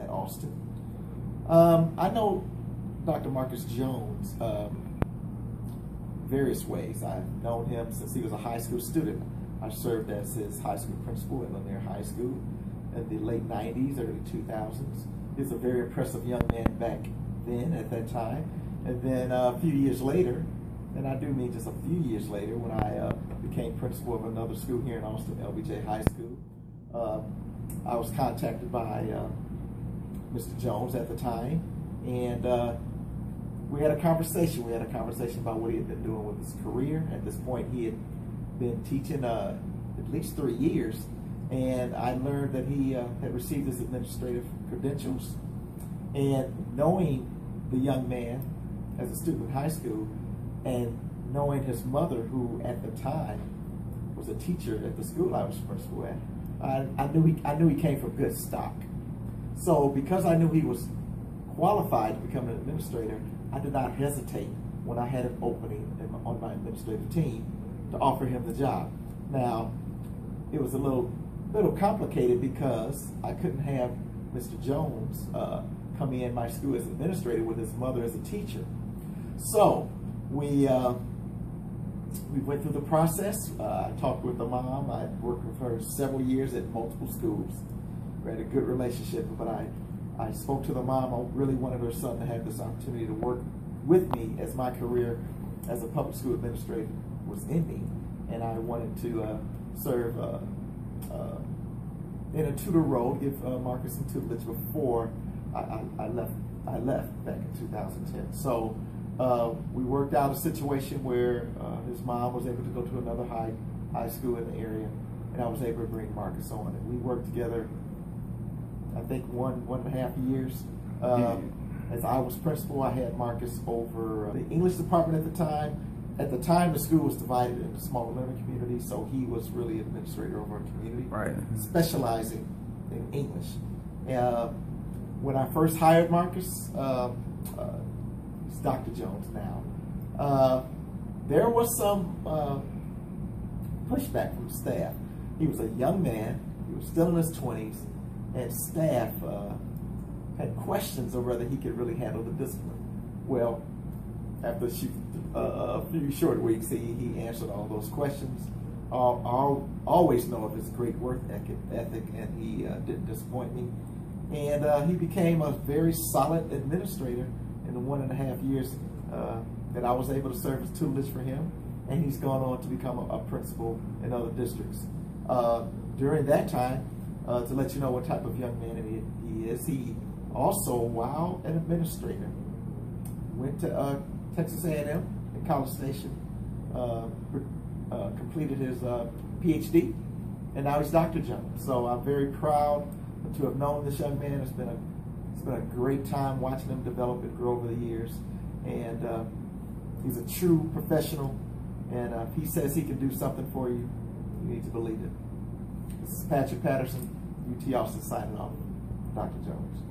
at Austin. I know Dr. Marcus Jones various ways. I've known him since he was a high school student. I served as his high school principal at Lanier High School in the late 90s, early 2000s. He was a very impressive young man back then at that time. And then a few years later, and I do mean just a few years later, when I became principal of another school here in Austin, LBJ High School, I was contacted by Mr. Jones at the time, and we had a conversation. We had a conversation about what he had been doing with his career. At this point, he had been teaching at least 3 years, and I learned that he had received his administrative credentials. And knowing the young man as a student in high school, and knowing his mother, who at the time was a teacher at the school I was principal at, I knew he came from good stock. So because I knew he was qualified to become an administrator, I did not hesitate when I had an opening on my administrative team to offer him the job. Now, it was a little complicated because I couldn't have Mr. Jones come in my school as administrator with his mother as a teacher. So we went through the process. I talked with the mom. I worked with her several years at multiple schools. We had a good relationship, but I spoke to the mom. I really wanted her son to have this opportunity to work with me as my career as a public school administrator was ending, and I wanted to serve in a tutor role, give Marcus some tutelage before I left back in 2010. So we worked out a situation where his mom was able to go to another high school in the area, and I was able to bring Marcus on, and we worked together, I think, one and a half years. As I was principal, I had Marcus over the English department at the time. At the time, the school was divided into smaller learning communities, so he was really administrator over a community, right, specializing in English. When I first hired Marcus, he's Dr. Jones now, there was some pushback from staff. He was a young man, he was still in his 20s, and staff had questions of whether he could really handle the discipline. Well, after a few short weeks, he answered all those questions. I'll always know of his great work ethic, and he didn't disappoint me. And he became a very solid administrator in the 1.5 years that I was able to serve as tutelage for him, and he's gone on to become a principal in other districts. During that time, to let you know what type of young man he is, he also, while an administrator, went to Texas A&M in College Station, completed his PhD, and now he's Dr. Jones. So I'm very proud to have known this young man. It's been a great time watching him develop and grow over the years, and he's a true professional. And if he says he can do something for you, you need to believe it. This is Patrick Patterson, UT Austin, signing off. Dr. Jones.